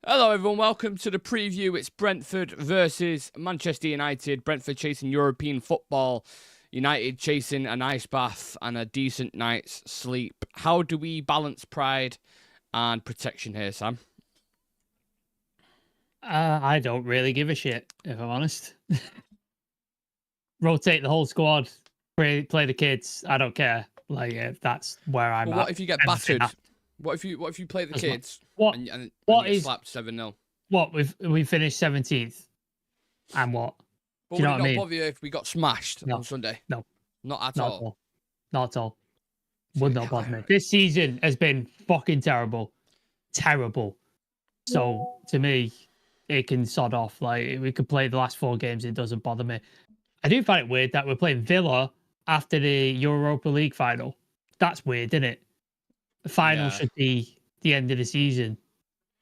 Hello everyone, welcome to the preview. It's Brentford versus Manchester United. Brentford chasing European football. United chasing a nice bath and a decent night's sleep. How do we balance pride and protection here, Sam? I don't really give a shit, if I'm honest. Rotate the whole squad, play the kids. I don't care. That's where I'm at. What if you get battered? What if you play the kids and you get slapped 7-0? What we finished 17th, and what? But would it not bother you if we got smashed on Sunday? No, not at all. Not at all. Would not bother me. This season has been fucking terrible. So to me, it can sod off. Like, we could play the last 4 games, it doesn't bother me. I do find it weird that we're playing Villa after the Europa League final. That's weird, isn't it? The final should be the end of the season,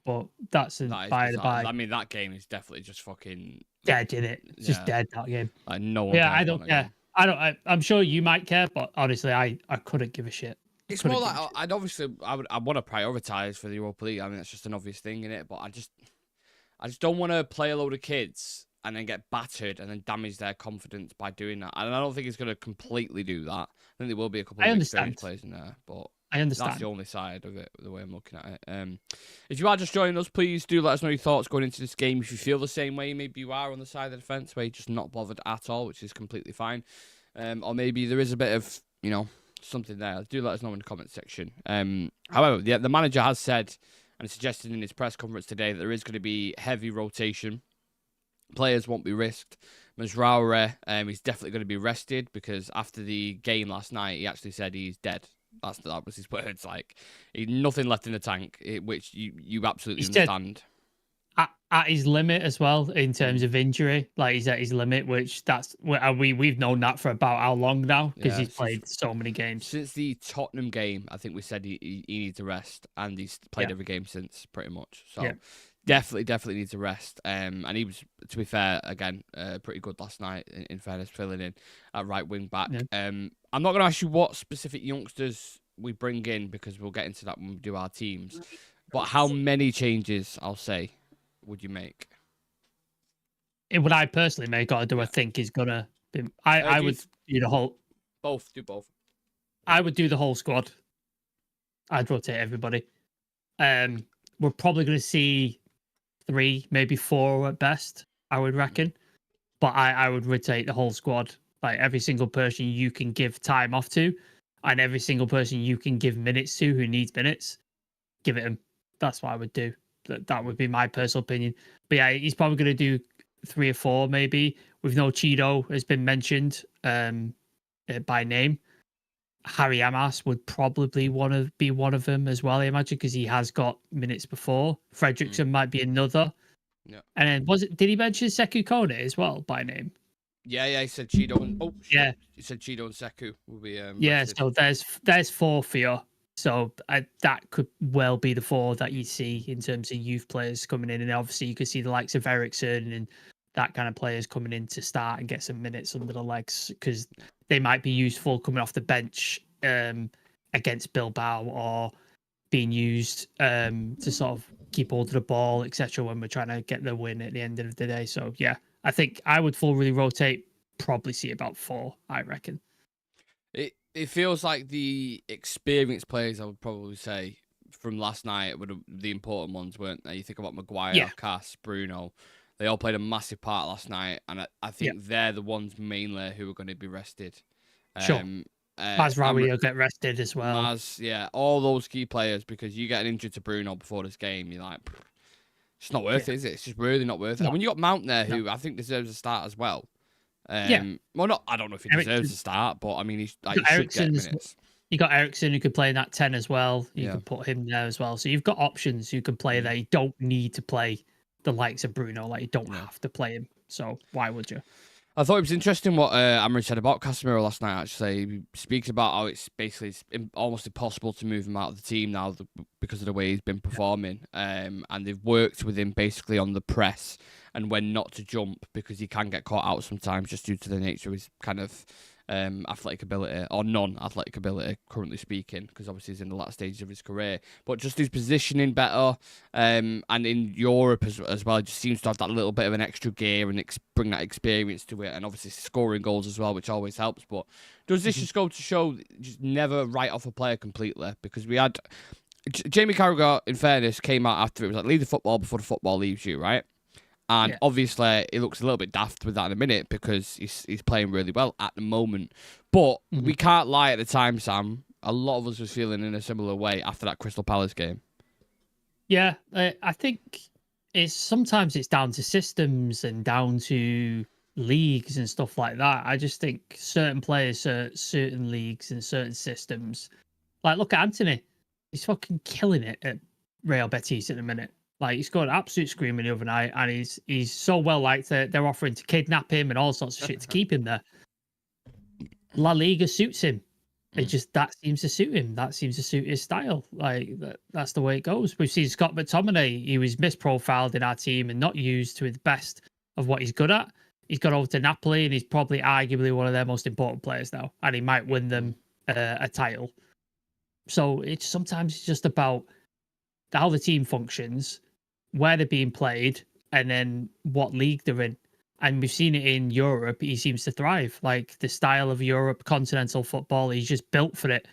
but that's by the by. I mean, that game is definitely just fucking dead, isn't it? It's just dead, that game. Like, no one. Yeah, I don't care. I'm sure you might care, but honestly, I couldn't give a shit. It's more like I want to prioritize for the Europa League. I mean, that's just an obvious thing in it, but I just don't want to play a load of kids and then get battered and then damage their confidence by doing that. And I don't think it's going to completely do that. I think there will be a couple of experienced players in there, but I understand. That's the only side of it, the way I'm looking at it. If you are just joining us, please do let us know your thoughts going into this game. If you feel the same way, maybe you are on the side of the fence where you're just not bothered at all, which is completely fine. Or maybe there is a bit of, something there. Do let us know in the comment section. However, the manager has said and suggested in his press conference today that there is going to be heavy rotation. Players won't be risked. Mazraoui, he's definitely going to be rested because after the game last night, he actually said he's dead. That was his words. Like, nothing left in the tank, which you absolutely understand. At his limit as well in terms of injury. Like, he's at his limit, which we've known that for about how long now because he's played so many games since the Tottenham game. I think we said he needs a rest, and he's played every game since pretty much. So definitely needs a rest. And he was, to be fair, again pretty good last night. In fairness, filling in at right wing back. I'm not going to ask you what specific youngsters we bring in because we'll get into that when we do our teams. But how many changes, I'll say, would you make? Would I personally make, or do I think is gonna be? I would do the whole. Do both. I would do the whole squad. I'd rotate everybody. We're probably going to see 3, maybe 4 at best, I would reckon. But I would rotate the whole squad. Like, every single person you can give time off to, and every single person you can give minutes to who needs minutes, give it him. That's what I would do. That would be my personal opinion. But yeah, he's probably going to do 3 or 4 maybe. With no Chido has been mentioned by name. Harry Amas would probably want to be one of them as well, I imagine, because he has got minutes before. Fredrickson might be another. Yeah. And then did he mention Sekou Kone as well by name? Yeah, he said Chido and he said Chido and Sekou will be rested. So there's 4 for you. So that could well be the 4 that you see in terms of youth players coming in, and obviously you could see the likes of Ericsson and that kind of players coming in to start and get some minutes under the legs because they might be useful coming off the bench against Bilbao or being used to sort of keep hold of the ball, etc. when we're trying to get the win at the end of the day. So yeah, I think I would fully rotate. Probably see about 4, I reckon. It feels like the experienced players, I would probably say, from last night were the important ones, weren't they? You think about Maguire, Cass, Bruno. They all played a massive part last night, and I think they're the ones mainly who are going to be rested. Sure. Mazraoui will get rested as well. All those key players, because you get an injury to Bruno before this game, you're like, it's not worth it, is it? It's just really not worth it. And when you got Mount there, who I think deserves a start as well. Well, I don't know if he deserves a start, but I mean, he should get minutes. You got Ericsson who could play in that 10 as well. You can put him there as well. So you've got options who can play there. You don't need to play the likes of Bruno. Like, you don't have to play him. So why would you? I thought it was interesting what Amri said about Casemiro last night, actually. He speaks about how it's basically almost impossible to move him out of the team now because of the way he's been performing. And they've worked with him basically on the press and when not to jump because he can get caught out sometimes just due to the nature of his kind of athletic ability or non-athletic ability, currently speaking, because obviously he's in the last stages of his career. But just his positioning better, and in Europe as well, just seems to have that little bit of an extra gear and bring that experience to it, and obviously scoring goals as well, which always helps. But does this just go to show just never write off a player completely? Because we had Jamie Carragher, in fairness, came out after it was like leave the football before the football leaves you, right? And obviously, he looks a little bit daft with that in a minute because he's playing really well at the moment. But we can't lie at the time, Sam. A lot of us was feeling in a similar way after that Crystal Palace game. Yeah, I think sometimes it's down to systems and down to leagues and stuff like that. I just think certain players, certain leagues and certain systems. Like, look at Anthony. He's fucking killing it at Real Betis at the minute. Like, he scored an absolute screamer the other night, and he's so well liked that they're offering to kidnap him and all sorts of shit to keep him there. La Liga suits him. That seems to suit him. That seems to suit his style. Like, that's the way it goes. We've seen Scott McTominay. He was misprofiled in our team and not used to the best of what he's good at. He's gone over to Napoli, and he's probably arguably one of their most important players now, and he might win them a title. So sometimes it's just about how the team functions, where they're being played, and then what league they're in. And we've seen it in Europe. He seems to thrive. Like, the style of Europe, continental football, he's just built for it.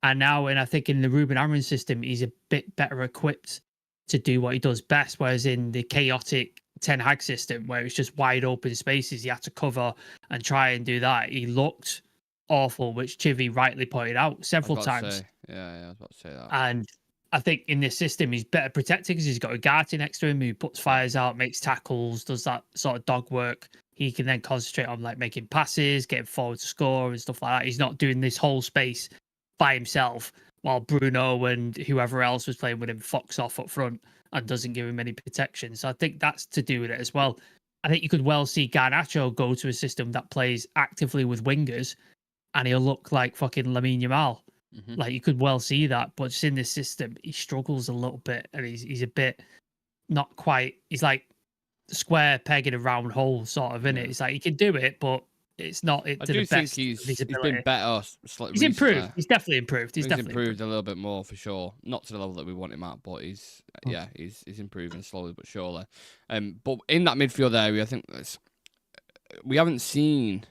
And now, I think in the Ruben Amorim system, he's a bit better equipped to do what he does best. Whereas in the chaotic Ten Hag system, where it's just wide open spaces, he had to cover and try and do that. He looked awful, which Chivy rightly pointed out several times. Yeah, I was about to say that. And I think in this system, he's better protected because he's got a guard next to him who puts fires out, makes tackles, does that sort of dog work. He can then concentrate on like making passes, getting forward to score and stuff like that. He's not doing this whole space by himself while Bruno and whoever else was playing with him fucks off up front and doesn't give him any protection. So I think that's to do with it as well. I think you could well see Garnacho go to a system that plays actively with wingers and he'll look like fucking Lamine Yamal. Like, you could well see that, but just in this system, he struggles a little bit, and he's a bit not quite. He's like square peg in a round hole, sort of, isn't it? It's like he can do it, but it's not. I do think he's been better. He's improved. He's definitely improved. He's definitely improved a little bit more for sure. Not to the level that we want him at, but he's improving slowly but surely. But in that midfield area, I think we haven't seen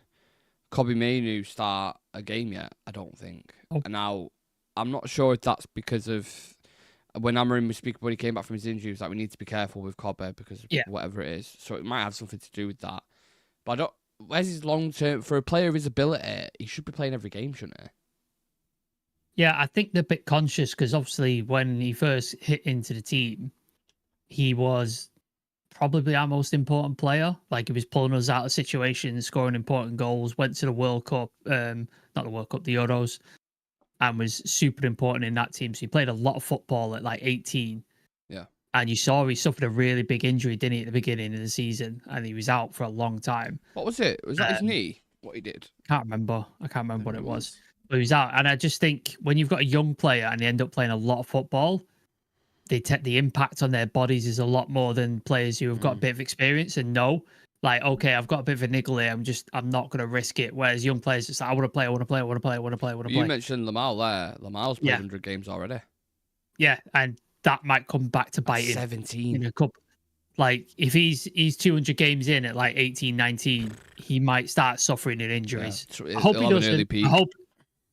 Kobbie Mainoo start a game yet, I don't think. And now, I'm not sure if that's because of when Amorim was speaking when he came back from his injury, he was like, we need to be careful with Kobbie because of whatever it is. So it might have something to do with that. But where's his long term for a player of his ability? He should be playing every game, shouldn't he? Yeah, I think they're a bit conscious because obviously when he first hit into the team, he was probably our most important player. Like, he was pulling us out of situations, scoring important goals, went to the World Cup, not the World Cup, the Euros, and was super important in that team. So he played a lot of football at like 18. Yeah. And you saw he suffered a really big injury, didn't he, at the beginning of the season? And he was out for a long time. What was it? Was that his knee? What he did? I can't remember what it was. But he was out. And I just think when you've got a young player and they end up playing a lot of football, the impact on their bodies is a lot more than players who have got a bit of experience and know, like, okay, I've got a bit of a niggle here. I'm not going to risk it. Whereas young players, it's like, I want to play. You mentioned Lamal there. Lamal's played 100 games already. Yeah, and that might come back to bite him. 17. In a couple. Like, if he's 200 games in at like 18, 19, he might start suffering in injuries. Yeah. I hope he doesn't.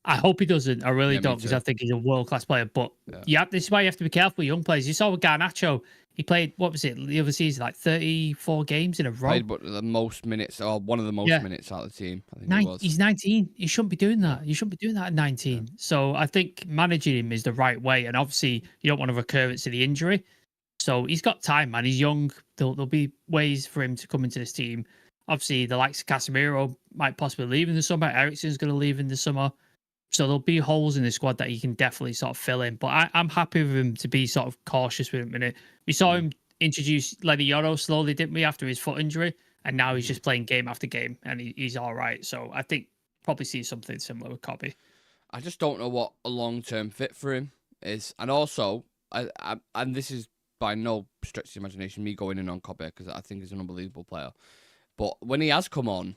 I hope he doesn't. I really don't, because I think he's a world-class player. But this is why you have to be careful with young players. You saw with Garnacho, he played, what was it, the other season, like 34 games in a row. Played the most minutes, or one of the most minutes out of the team, I think it was. He's 19. He shouldn't be doing that. You shouldn't be doing that at 19. Yeah. So I think managing him is the right way. And obviously, you don't want a recurrence of the injury. So he's got time, man. He's young. There'll be ways for him to come into this team. Obviously, the likes of Casemiro might possibly leave in the summer. Eriksen's going to leave in the summer. So there'll be holes in the squad that he can definitely sort of fill in. But I'm happy with him to be sort of cautious with him. And we saw him introduce Lenny Yoro slowly, didn't we, after his foot injury? And now he's just playing game after game, and he's all right. So I think probably see something similar with Kobbie. I just don't know what a long-term fit for him is. And also, and this is by no stretch of the imagination me going in on Kobbie, because I think he's an unbelievable player. But when he has come on,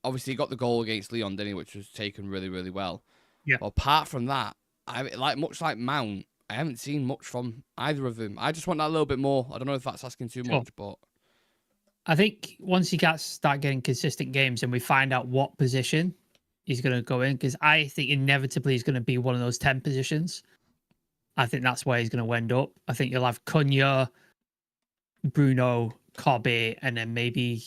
obviously he got the goal against Leon, didn't he, which was taken really, really well. Yeah. But apart from that, much like Mount, I haven't seen much from either of them. I just want that a little bit more. I don't know if that's asking too much, but I think once he start getting consistent games and we find out what position he's going to go in, because I think inevitably he's going to be one of those 10 positions. I think that's where he's going to end up. I think you'll have Cunha, Bruno, Kobe, and then maybe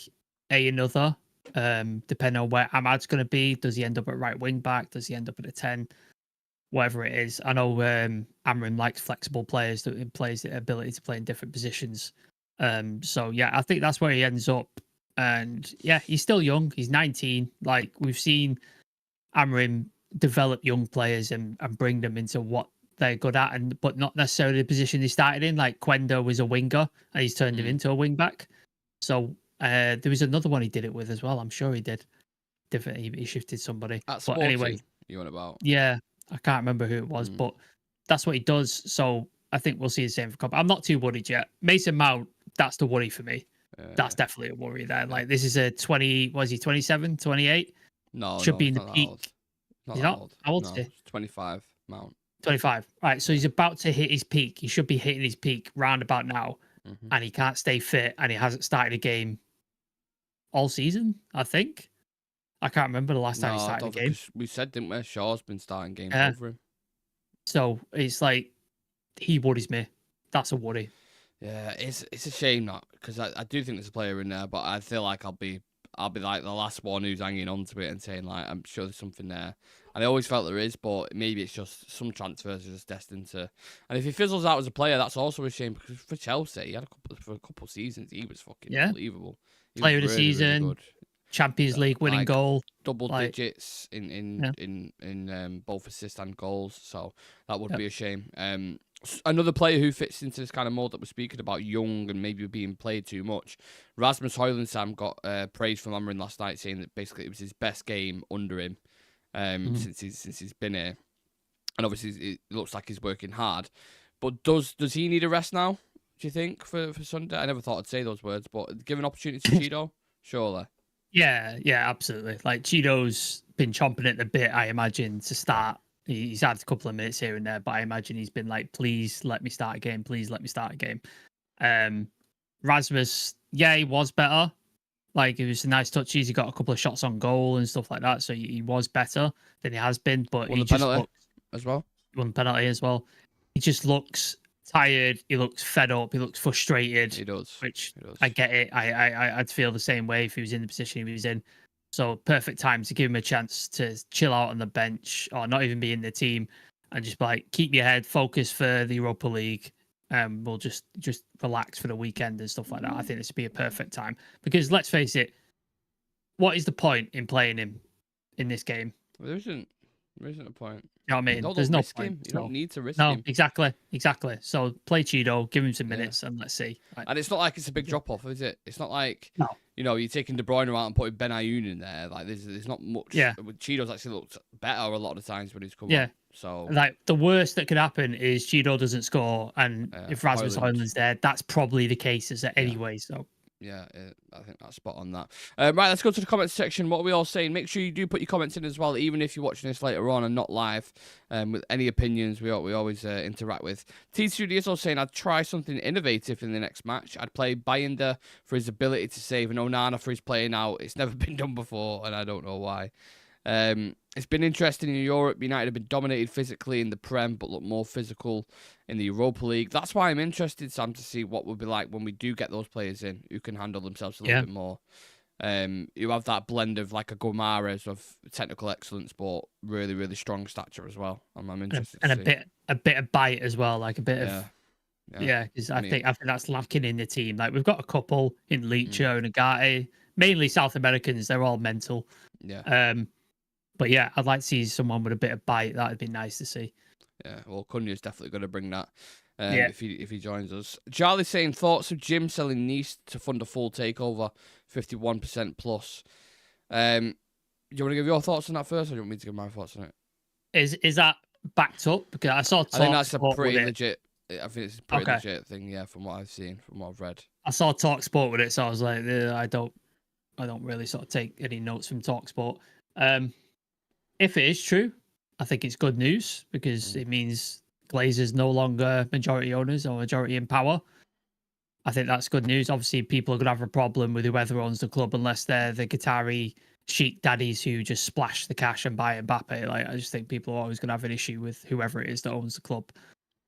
another, depending on where Ahmad's going to be. Does he end up at right wing back? Does he end up at a 10? Whatever it is. I know Amram likes flexible players that plays the ability to play in different positions. So yeah, I think that's where he ends up. And yeah, he's still young. He's 19. Like, we've seen Amram develop young players and bring them into what they're good at, but not necessarily the position they started in. Like, Quendo was a winger and he's turned him into a wing back. So there was another one he did it with as well. I'm sure he did. Different. He shifted somebody. But anyway, you want about? Yeah, I can't remember who it was, but that's what he does. So I think we'll see the same for Cobb. I'm not too worried yet. Mason Mount, that's the worry for me. That's definitely a worry there. Like, this is a 20, was he 27, 28? No, should be in the peak. He's not old. How old is he? 25, Mount. 25. Right, so he's about to hit his peak. He should be hitting his peak round about now, and he can't stay fit, and he hasn't started a game all season, I think. I can't remember the last time he started a game. We said, didn't we? Shaw's been starting games over him. So it's like, he worries me. That's a worry. Yeah, it's a shame that, because I do think there's a player in there, but I feel like I'll be like the last one who's hanging on to it and saying, like, I'm sure there's something there. And I always felt there is, but maybe it's just some transfers are just destined to. And if he fizzles out as a player, that's also a shame, because for Chelsea, he had for a couple of seasons, he was fucking unbelievable. Player of the season, really Champions League winning goal, double digits in both assists and goals. So that would be a shame. Another player who fits into this kind of mold that we're speaking about, young and maybe being played too much. Rasmus Højlund got praise from Amrin last night, saying that basically it was his best game under him since he's been here, and obviously it looks like he's working hard. But does he need a rest now? Do you think for Sunday? I never thought I'd say those words, but give an opportunity to Chido, surely. Yeah, absolutely. Like, Chido's been chomping at the bit, I imagine, to start. He's had a couple of minutes here and there, but I imagine he's been like, please let me start a game. Please let me start a game. Rasmus, he was better. Like, it was a nice touches. He got a couple of shots on goal and stuff like that. So he was better than he has been. But won the penalty as well. Won the penalty as well. He just looks tired. He looks fed up. He looks frustrated. He does. I get it. I'd feel the same way if he was in the position he was in. So perfect time to give him a chance to chill out on the bench or not even be in the team and just like, keep your head focused for the Europa League. We'll just relax for the weekend and stuff like that. I think this would be a perfect time, because let's face it, what is the point in playing him in this game? There isn't a point. You know what I mean? There's no point. You don't need to risk him. No, exactly. So play Chido, give him some minutes, and let's see. And it's not like it's a big drop off, is it? It's not like you're taking De Bruyne out and putting Ben Ayoun in there. Like, there's not much. Yeah. Chido's actually looked better a lot of the times when he's come on. So, like, the worst that could happen is Chido doesn't score, and if Rasmus Højlund's there, that's probably the case as anyway. So. Yeah, I think that's spot on that. Right, let's go to the comments section. What are we all saying? Make sure you do put your comments in as well, even if you're watching this later on and not live. With any opinions, we always interact with. T Studios also saying, I'd try something innovative in the next match. I'd play Binder for his ability to save and Onana for his playing out. It's never been done before, and I don't know why. It's been interesting in Europe. United have been dominated physically in the Prem, but look more physical in the Europa League. That's why I'm interested, Sam, to see what would be like when we do get those players in who can handle themselves a little bit more. You have that blend of like a Gomares of technical excellence, but really, really strong stature as well. I'm interested and to see. a bit of bite as well, like a bit of because I think that's lacking in the team. Like, we've got a couple in Licha and Agate, mainly South Americans. They're all mental. Yeah. But yeah, I'd like to see someone with a bit of bite. That'd be nice to see. Yeah, well, Cunha's definitely going to bring that if he joins us. Charlie's saying, thoughts of Jim selling Nice to fund a full takeover, 51% plus. Do you want to give your thoughts on that first, or do you want me to give my thoughts on it? Is that backed up? Because I saw. I think that's a pretty legit. I think it's a pretty legit thing. Yeah, from what I've seen, from what I've read. I saw Talk Sport with it, so I was like, I don't I don't really sort of take any notes from TalkSport. If it is true, I think it's good news because it means Glazers no longer majority owners or majority in power. I think that's good news. Obviously, people are going to have a problem with whoever owns the club unless they're the Qatari sheik daddies who just splash the cash and buy Mbappe. Like, I just think people are always going to have an issue with whoever it is that owns the club.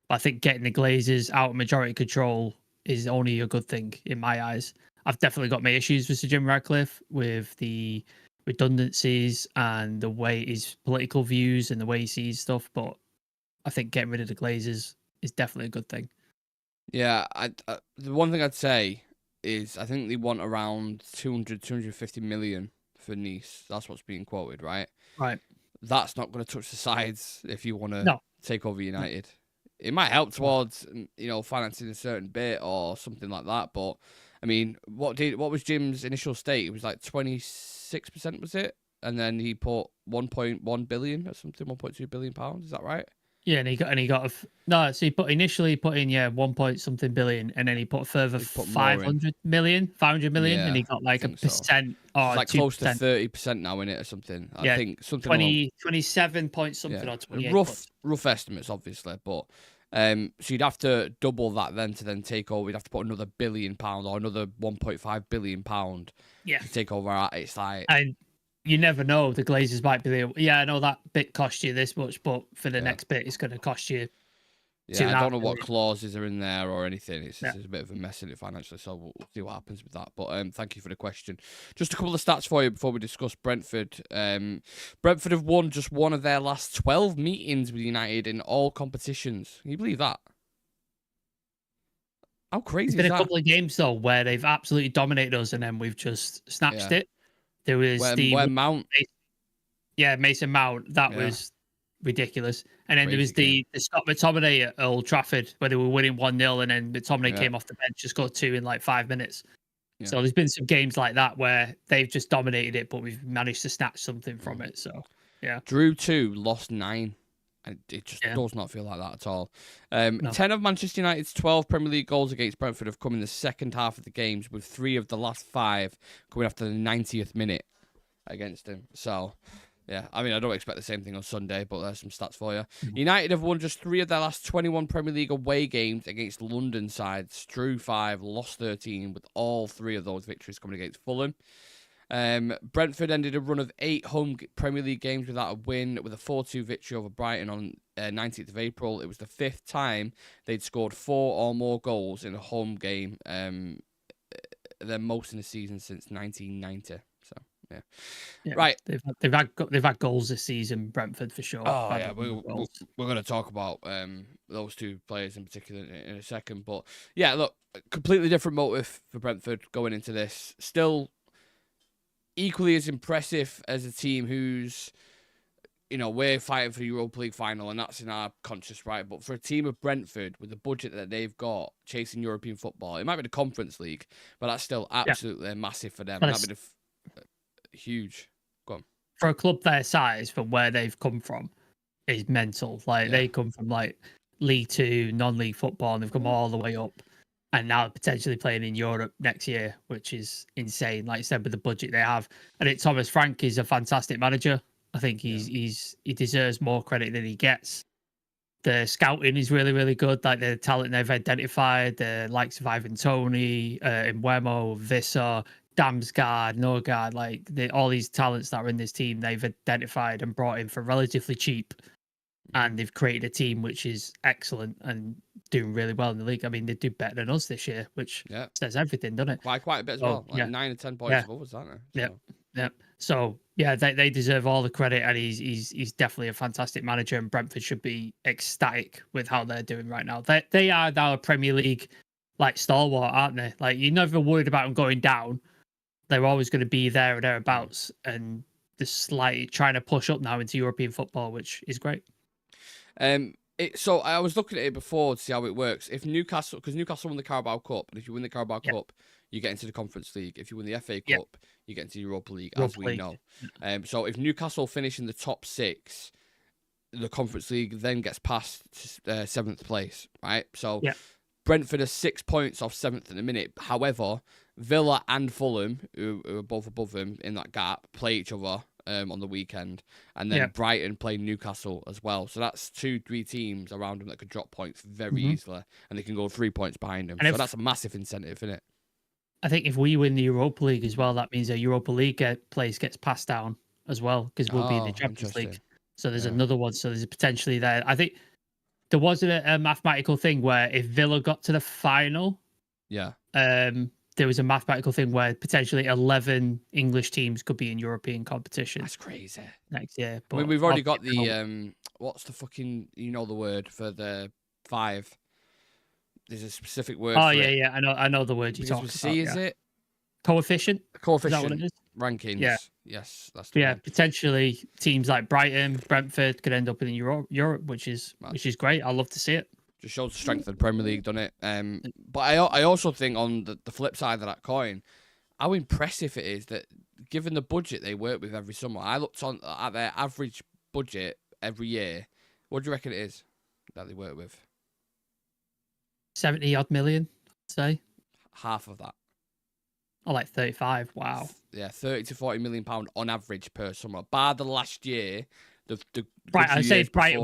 But I think getting the Glazers out of majority control is only a good thing in my eyes. I've definitely got my issues with Sir Jim Radcliffe with the redundancies and the way his political views and the way he sees stuff. But I think getting rid of the Glazers is definitely a good thing. Yeah, the one thing I'd say is I think they want around 250 million for Nice. That's what's being quoted, right? Right. That's not going to touch the sides if you want to take over United. It might help towards, financing a certain bit or something like that. But I mean, what was Jim's initial stake? It was like 26%, was it? And then he put 1.1 billion or something, 1.2 billion pounds. Is that right? Yeah, and he got no. So he initially put in 1 point something billion, and then he put a further 500 million, and he got like a percent or it's like 2%. Close to 30% now in it or something. I think something 27 point something or 28. Rough estimates, obviously, but so you'd have to double that then to then take over. You'd have to put another £1 billion or another £1.5 billion to take over. It's like. And you never know. The Glazers might be there. Yeah, I know that bit cost you this much, but for the next bit, it's going to cost you. Yeah, I don't know what clauses are in there or anything. It's a bit of a mess in it financially, so we'll see what happens with that. But thank you for the question. Just a couple of stats for you before we discuss Brentford. Brentford have won just one of their last 12 meetings with United in all competitions. Can you believe that? How crazy is that? There's been a couple of games, though, where they've absolutely dominated us and then we've just snatched it. There was where Mount. Mason Mount. That was ridiculous. And then there was the Scott McTominay at Old Trafford where they were winning 1-0 and then McTominay came off the bench, just got 2 in like 5 minutes. Yeah. So there's been some games like that where they've just dominated it, but we've managed to snatch something from it. So, yeah. Drew 2, lost 9. And it just does not feel like that at all. 10 of Manchester United's 12 Premier League goals against Brentford have come in the second half of the games, with 3 of the last 5 coming after the 90th minute against him. So, yeah, I mean, I don't expect the same thing on Sunday, but there's some stats for you. United have won just 3 of their last 21 Premier League away games against London sides. Drew 5, lost 13, with all 3 of those victories coming against Fulham. Brentford ended a run of 8 home Premier League games without a win, with a 4-2 victory over Brighton on 19th of April. It was the 5th time they'd scored 4 or more goals in a home game, their most in the season since 1990. So, yeah. Right. They've had goals this season, Brentford, for sure. Oh, yeah, we're going to talk about those 2 players in particular in a second. But, yeah, look, completely different motive for Brentford going into this. Still equally as impressive as a team who's, we're fighting for the Europa League final, and that's in our conscious right. But for a team of Brentford, with the budget that they've got, chasing European football, it might be the Conference League, but that's still absolutely massive for them. That'd be huge. Go on. For a club their size, from where they've come from, is mental. Like, they come from, like, League 2, non-league football, and they've come all the way up. And now potentially playing in Europe next year, which is insane. Like I said, with the budget they have, and Thomas Frank is a fantastic manager. I think he deserves more credit than he gets. The scouting is really, really good. Like the talent they've identified, the likes of Ivan Toney, Mbeumo, Visser, Damsgaard, Norgard, like all these talents that are in this team, they've identified and brought in for relatively cheap. And they've created a team which is excellent and doing really well in the league. I mean, they do better than us this year, which says everything, doesn't it? Quite a bit as well. Like 9 and 10 points above us, aren't they? Yeah. So they deserve all the credit, and he's definitely a fantastic manager. And Brentford should be ecstatic with how they're doing right now. They are now a Premier League like stalwart, aren't they? Like, you're never worried about them going down. They're always going to be there or thereabouts, and just slightly trying to push up now into European football, which is great. So I was looking at it before to see how it works. If Newcastle, because Newcastle won the Carabao Cup, and if you win the Carabao Cup, you get into the Conference League. If you win the FA Cup, you get into the Europa League, as we know. So if Newcastle finish in the top 6, the Conference League then gets past 7th place, right? So Brentford are 6 points off 7th in a minute. However, Villa and Fulham, who are both above him in that gap, play each other on the weekend, and then Brighton play Newcastle as well. So that's 2-3 teams around him that could drop points very easily, and they can go 3 points behind him. So that's a massive incentive, isn't it? I think if we win the Europa League as well, that means a Europa League place gets passed down as well, because we'll be in the Champions League. So there's another one. So there's potentially there. I think there was a mathematical thing where if Villa got to the final, there was a mathematical thing where potentially 11 English teams could be in European competition. That's crazy. Next year. But we've already got the what's the fucking, you know the word for the 5? There's a specific word for it. Yeah. I know the word you're talking about. Is it? Coefficient? Coefficient. Is that what it is? Rankings. Yeah. Yes, that's the one. Potentially teams like Brighton, Brentford could end up in Europe, which is great. I'd love to see it. Just shows the strength of the Premier League, doesn't it? But I also think on the flip side of that coin, how impressive it is that given the budget they work with every summer, I looked at their average budget every year. What do you reckon it is that they work with? 70 odd million, I'd say. Half of that. Oh, like 35. Wow. Yeah, 30 to 40 million pound on average per summer. Bar the last year, I say Brighton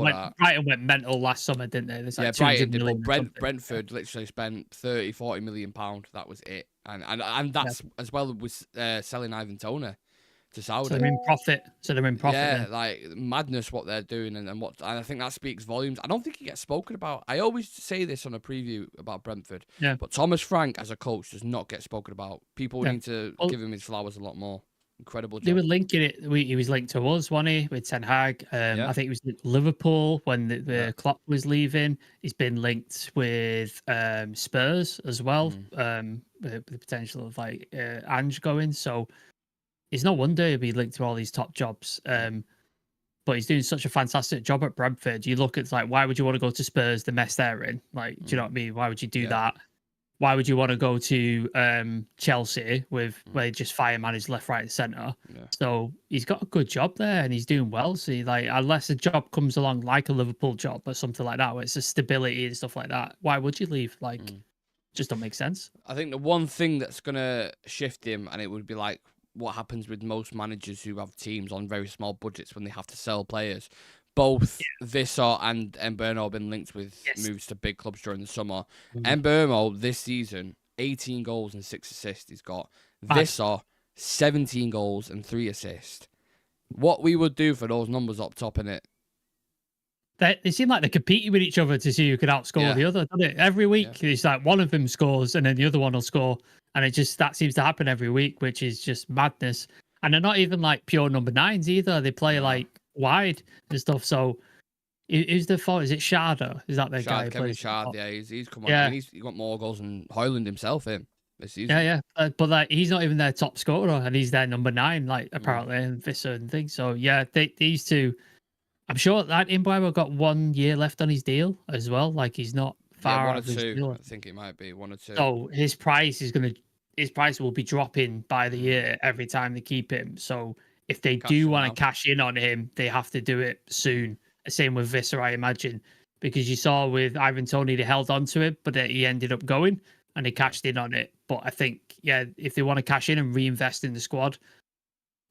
went mental last summer, didn't they? There's like Brighton did, but Brentford literally spent 30, 40 million pound. That was it, and that's as well with selling Ivan Toney to Saudi. So they're in profit. Yeah, then. like madness what they're doing, and I think that speaks volumes. I don't think he gets spoken about. I always say this on a preview about Brentford, but Thomas Frank as a coach does not get spoken about. People need to give him his flowers a lot more. Incredible job. They were linking it. He was linked to us, wasn't he, with Ten Hag? I think it was Liverpool when the Klopp was leaving. He's been linked with Spurs as well, with the potential of like Ange going. So it's no wonder he'll be linked to all these top jobs. But he's doing such a fantastic job at Brentford. You look at like, why would you want to go to Spurs, the mess they're in? Like, do you know what I mean? Why would you do that? Why would you want to go to Chelsea where they just fire manage left, right, and centre? Yeah. So he's got a good job there and he's doing well. So like, unless a job comes along like a Liverpool job or something like that, where it's a stability and stuff like that, why would you leave? Like, just don't make sense. I think the one thing that's gonna shift him, and it would be like what happens with most managers who have teams on very small budgets when they have to sell players. Both Visser and Mbeumo have been linked with moves to big clubs during the summer. Mbeumo this season, 18 goals and 6 assists he's got. Visser, 17 goals and 3 assists. What we would do for those numbers up top in it. They seem like they're competing with each other to see who can outscore the other, doesn't it? Every week, it's like one of them scores and then the other one will score. And that seems to happen every week, which is just madness. And they're not even like pure number 9s either. They play like wide and stuff. So who's the fault? Is it Sharda? Is that the guy? Kevin Shard, he's come on. I mean, he's got more goals than Højlund himself this season. But like, he's not even their top scorer, and he's their number 9, like apparently, and Visser and things. So yeah, these two. I'm sure that Mbeumo got 1 year left on his deal as well. Like he's not far. 1 or 2. I think it might be 1 or 2. So his price will be dropping by the year every time they keep him. So if they do want to cash in on him, they have to do it soon. Same with Visser, I imagine, because you saw with Ivan Toney, they held on to it, but he ended up going and they cashed in on it. But I think, if they want to cash in and reinvest in the squad,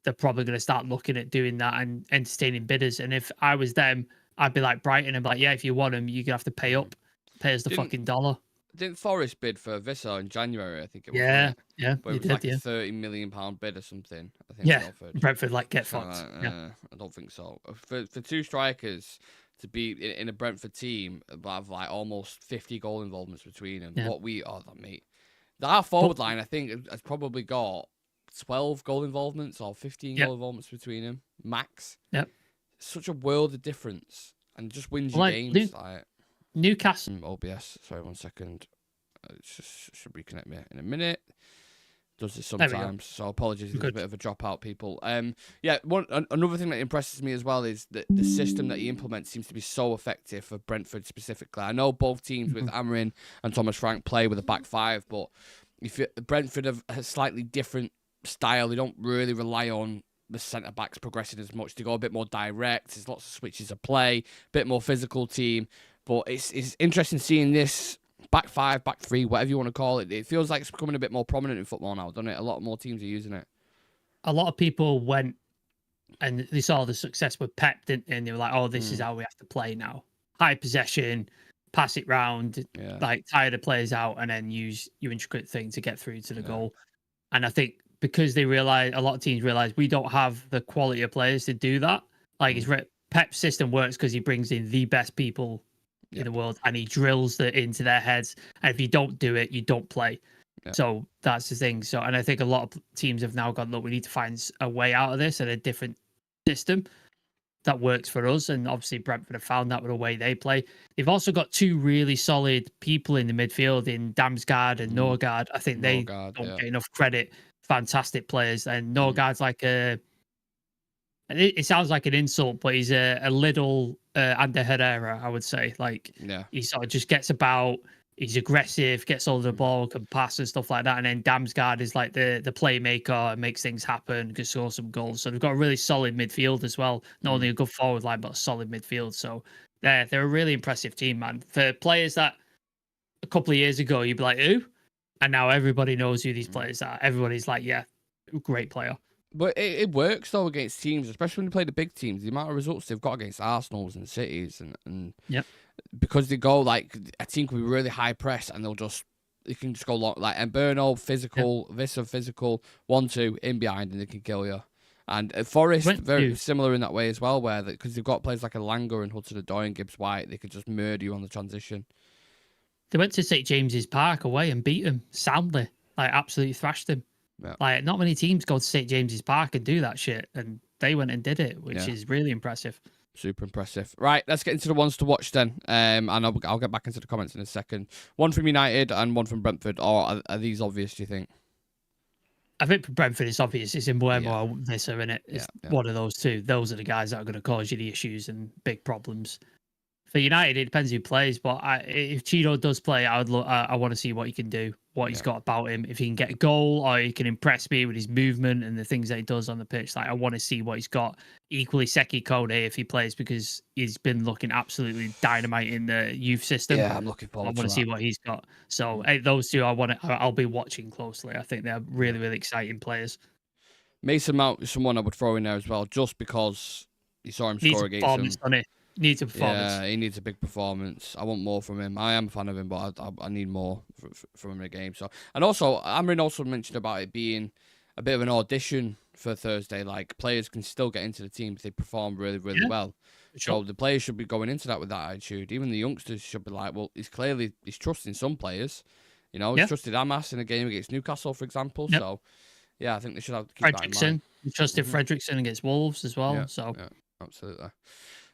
they're probably going to start looking at doing that and entertaining bidders. And if I was them, I'd be like Brighton and be like, if you want him, you're going to have to pay up. Pay us the fucking dollar. Didn't Forest bid for Visser in January? I think it was. Yeah. But it was like a £30 million bid or something. I think. Brentford get fucked. I don't think so. For 2 strikers to be in a Brentford team but have like almost 50 goal involvements between them. Mate. That forward line, I think, has probably got 12 goal involvements or 15 goal involvements between them max. Yep. Such a world of difference, and just wins you games. Newcastle. OBS. Sorry, 1 second. It should reconnect me in a minute. Does this sometimes, so apologies if there's a bit of a dropout, people. Another thing that impresses me as well is that the system that he implements seems to be so effective for Brentford specifically. I know both teams with Amarin and Thomas Frank play with a back 5, but Brentford have a slightly different style. They don't really rely on the centre backs progressing as much. They go a bit more direct. There's lots of switches of play, a bit more physical team. But it's interesting seeing this back five, back three, whatever you want to call it. It feels like it's becoming a bit more prominent in football now, doesn't it? A lot more teams are using it. A lot of people went and they saw the success with Pep, didn't they? And they were like, oh, this is how we have to play now. High possession, pass it round, like tire the players out, and then use your intricate thing to get through to the goal. And I think because they realize, a lot of teams realize we don't have the quality of players to do that. Like Pep's system works because he brings in the best people in the world and he drills it into their heads. And if you don't do it, you don't play. So that's the thing. So, and I think a lot of teams have now gone, look, we need to find a way out of this and a different system that works for us. And obviously Brentford have found that with the way they play. They've also got two really solid people in the midfield in Damsgaard and Norgard. I think they don't get enough credit. Fantastic players. And Norgard's like it sounds like an insult, but he's a little Ander Herrera, I would say. Like, he sort of just gets about, he's aggressive, gets all the ball, can pass and stuff like that. And then Damsgaard is like the playmaker and makes things happen, can score some goals. So they've got a really solid midfield as well. Not only a good forward line, but a solid midfield. So they're a really impressive team, man. For players that a couple of years ago, you'd be like, who? And now everybody knows who these players are. Everybody's like, yeah, great player. But it works, though, against teams, especially when you play the big teams. The amount of results they've got against Arsenals and Cities and because they go, like, a team can be really high press and they can just go long, like, and Burno, physical, Vissa, physical, 1-2, in behind, and they can kill you. And Forest, very similar in that way as well, where because they've got players like Elanga and Hudson-Odoi and Gibbs-White, they could just murder you on the transition. They went to St. James's Park away and beat him soundly, like, absolutely thrashed him. Yeah. Like, not many teams go to St. James's Park and do that shit, and they went and did it, which is really impressive. Super impressive. Right, let's get into the ones to watch then, and I'll get back into the comments in a second. One from United and one from Brentford, or are these obvious, do you think? I think for Brentford, it's obvious. It's in Buemo or Vissa, innit? It's one of those two. Those are the guys that are going to cause you the issues and big problems. For United, it depends who plays, but if Chido does play, I want to see what he can do, what he's got about him. If he can get a goal or he can impress me with his movement and the things that he does on the pitch, like I want to see what he's got. Equally, Seki Kone, if he plays, because he's been looking absolutely dynamite in the youth system. Yeah, I'm looking forward to that. I want to see what he's got. So those two, I'll be watching closely. I think they're really, really exciting players. Mason Mount is someone I would throw in there as well, just because you saw him score against him. Needs a performance. Yeah, he needs a big performance. I want more from him. I am a fan of him, but I need more from him in the game. So, and also, Amrin also mentioned about it being a bit of an audition for Thursday. Like, players can still get into the team if they perform really, really well. Sure. So the players should be going into that with that attitude. Even the youngsters should be like, well, he's trusting some players. You know, he's trusted Amas in a game against Newcastle, for example. Yep. So, yeah, I think they should have to keep that in mind. He trusted Fredrickson against Wolves as well. Yeah, so, absolutely.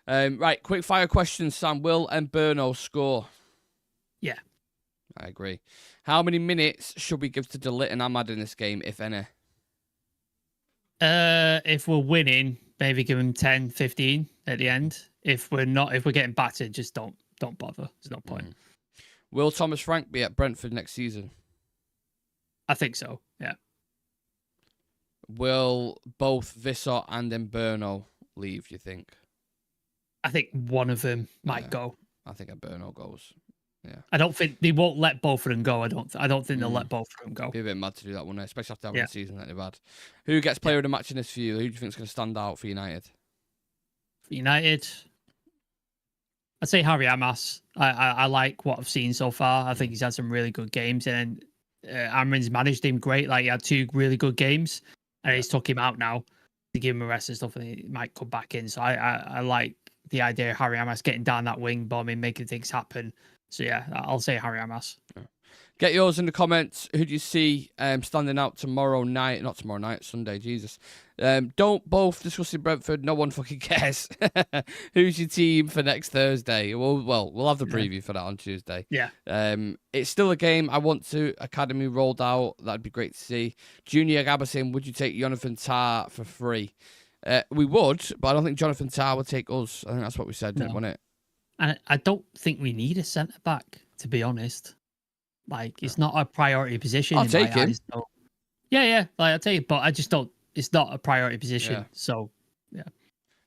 Right, quick fire questions, Sam. Will Mbeumo score? Yeah. I agree. How many minutes should we give to De Ligt and Ahmad in this game, if any? If we're winning, maybe give him 10, 15 at the end. If we're getting battered, just don't bother. There's no point. Will Thomas Frank be at Brentford next season? I think so, yeah. Will both Vissa and Mbeumo leave, do you think? I think one of them might go. I think Mbeumo goes. Yeah. I don't think they won't let both of them go. I don't think they'll let both of them go. Be a bit mad to do that, wouldn't it? Especially after having the season that they've had. Who gets player of the match in this for you? Who do you think is going to stand out for United? For United, I'd say Harry Amas. I like what I've seen so far. I think he's had some really good games, and Amrin's managed him great. Like, he had 2 really good games, and he's took him out now to give him a rest and stuff, and he might come back in. So I like the idea of Harry Amas getting down that wing, bombing, making things happen. So yeah, I'll say Harry Amas. Get yours in the comments. Who do you see standing out tomorrow night? Not tomorrow night, Sunday, Jesus. Don't both discuss in Brentford. No one fucking cares. Who's your team for next Thursday? We'll have the preview for that on Tuesday. Yeah. It's still a game I want to academy rolled out. That'd be great to see. Junior Gabasin, would you take Jonathan Tah for free? We would, but I don't think Jonathan Tah would take us. I think that's what we said, wasn't it? And I don't think we need a centre back, to be honest. Like, it's not a priority position. I'll take him. So. Yeah. Like, I'll take it, but I just don't. It's not a priority position. Yeah. So, yeah.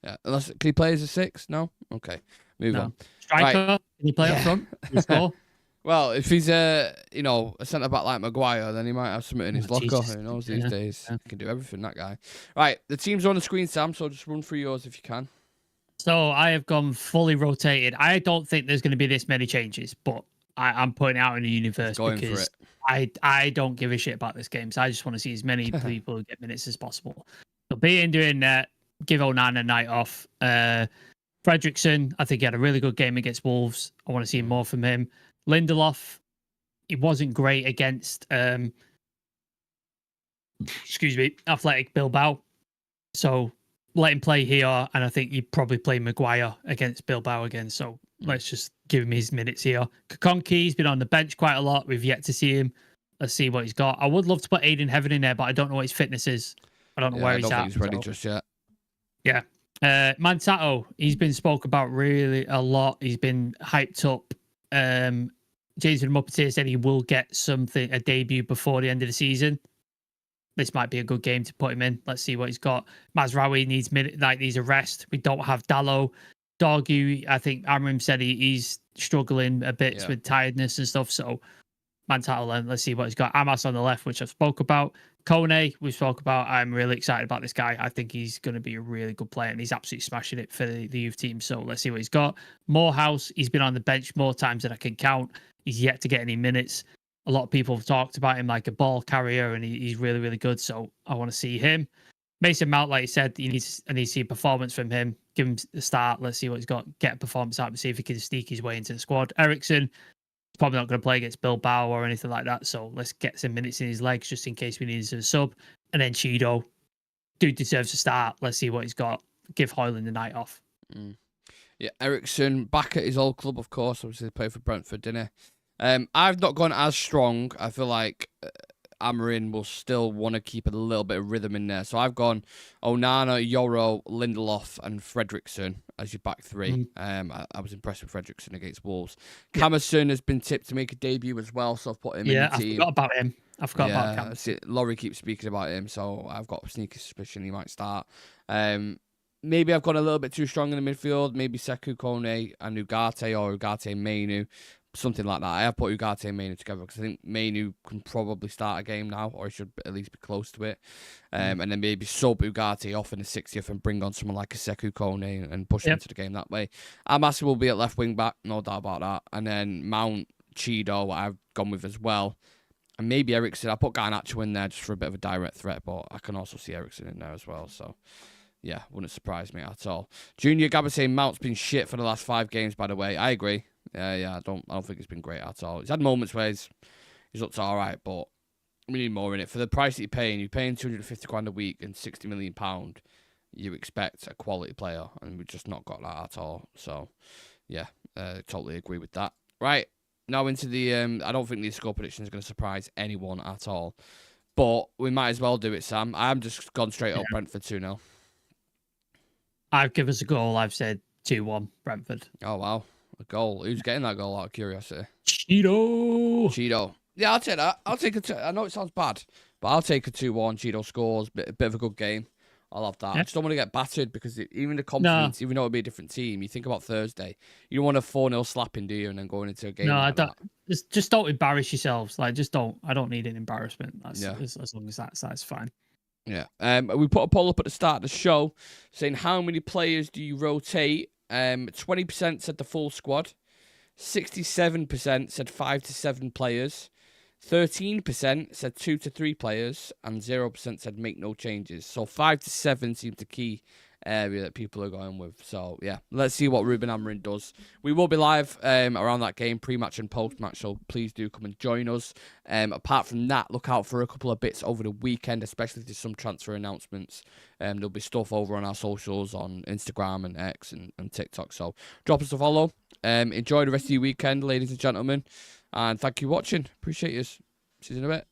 Yeah. Unless, can he play as a 6? No? Okay. Move on. Striker, can he play up front? Can he score? Well, if he's a centre back like Maguire, then he might have something in his locker. Jesus. Who knows these days? Yeah. He can do everything, that guy. Right, the teams are on the screen, Sam. So just run through yours if you can. So I have gone fully rotated. I don't think there's going to be this many changes, but I'm putting it out in the universe because I don't give a shit about this game. So I just want to see as many people get minutes as possible. So being doing that, give Onana a night off. Fredrickson, I think he had a really good game against Wolves. I want to see more from him. Lindelof, he wasn't great against Athletic Bilbao. So let him play here, and I think you'd probably play Maguire against Bilbao again. So let's just give him his minutes here. Kakonki's been on the bench quite a lot. We've yet to see him. Let's see what he's got. I would love to put Aiden Heaven in there, but I don't know what his fitness is. I don't know where he's at. I don't think he's ready just yet. Yeah. Mantato, he's been spoke about really a lot. He's been hyped up. Jason Muppeteer said he will get a debut before the end of the season. This might be a good game to put him in. Let's see what he's got. Mazraoui needs a rest. We don't have Dallo. Dorgu, I think Amram said he's struggling a bit with tiredness and stuff. So Mantato, let's see what he's got. Amas on the left, which I've spoke about. Kone, we spoke about. I'm really excited about this guy. I think he's going to be a really good player, and he's absolutely smashing it for the youth team. So let's see what he's got. Morehouse, he's been on the bench more times than I can count. He's yet to get any minutes. A lot of people have talked about him like a ball carrier, and he's really, really good. So I want to see him. Mason Mount, like you said, I need to see a performance from him. Give him the start. Let's see what he's got. Get a performance out and see if he can sneak his way into the squad. Ericsson, probably not going to play against Bilbao or anything like that. So let's get some minutes in his legs just in case we need a sub. And then Chido, dude deserves a start. Let's see what he's got. Give Hoyland the night off. Yeah, Ericsson back at his old club, of course. Obviously, played for Brentford, didn't he? I've not gone as strong. I feel like Amarin will still want to keep a little bit of rhythm in there. So I've gone Onana, Yoro, Lindelof, and Fredrickson as your back three. I was impressed with Fredrickson against Wolves. Camerson has been tipped to make a debut as well, so I've put him in the team. I forgot about him. Laurie keeps speaking about him, so I've got a sneaky suspicion he might start. Maybe I've gone a little bit too strong in the midfield. Maybe Sekou Kone and Ugarte or Ugarte Mainu. Something like that. I have put Ugarte and Mainu together because I think Mainu can probably start a game now, or he should at least be close to it. And then maybe sub Ugarte off in the 60th and bring on someone like a Sekou Kone and push him into the game that way. Amasi will be at left wing back, no doubt about that. And then Mount, Chido, I've gone with as well. And maybe Ericsson. I put Garnacho in there just for a bit of a direct threat, but I can also see Ericsson in there as well. So, yeah, wouldn't surprise me at all. Junior Gabba saying Mount's been shit for the last 5 games, by the way. I agree. I don't think it's been great at all. He's had moments where he's looked all right, but we need more in it. For the price that you're paying £250 a week and £60 million, you expect a quality player, and we've just not got that at all. So, yeah, totally agree with that. Right, now into the... I don't think the score prediction is going to surprise anyone at all, but we might as well do it, Sam. I'm just gone straight up Brentford 2-0. I've given us a goal. I've said 2-1 Brentford. Oh, wow. A goal. Who's getting that goal out of curiosity? Chido. Yeah, I'll take that. I'll take I know it sounds bad, but I'll take a 2-1. Chido scores. Bit of a good game. I'll have that. Yeah. I just don't want to get battered because even the confidence, even though it'll be a different team, you think about Thursday. You don't want a 4-0 slapping, do you? And then going into a game. No, like I don't. Just don't embarrass yourselves. Like, just don't. I don't need an embarrassment. As long as that's fine. Yeah. We put a poll up at the start of the show saying how many players do you rotate? 20% said the full squad, 67% said 5 to 7 players, 13% said 2 to 3 players, and 0% said make no changes. So 5 to 7 seems the key area that people are going with. So yeah, let's see what Ruben Amorim does. We will be live around that game, pre-match and post-match, so please do come and join us. Apart from that, look out for a couple of bits over the weekend, especially if there's some transfer announcements. There'll be stuff over on our socials on Instagram and X and TikTok, so drop us a follow. Enjoy the rest of your weekend, ladies and gentlemen, and thank you for watching. Appreciate you. See you in a bit.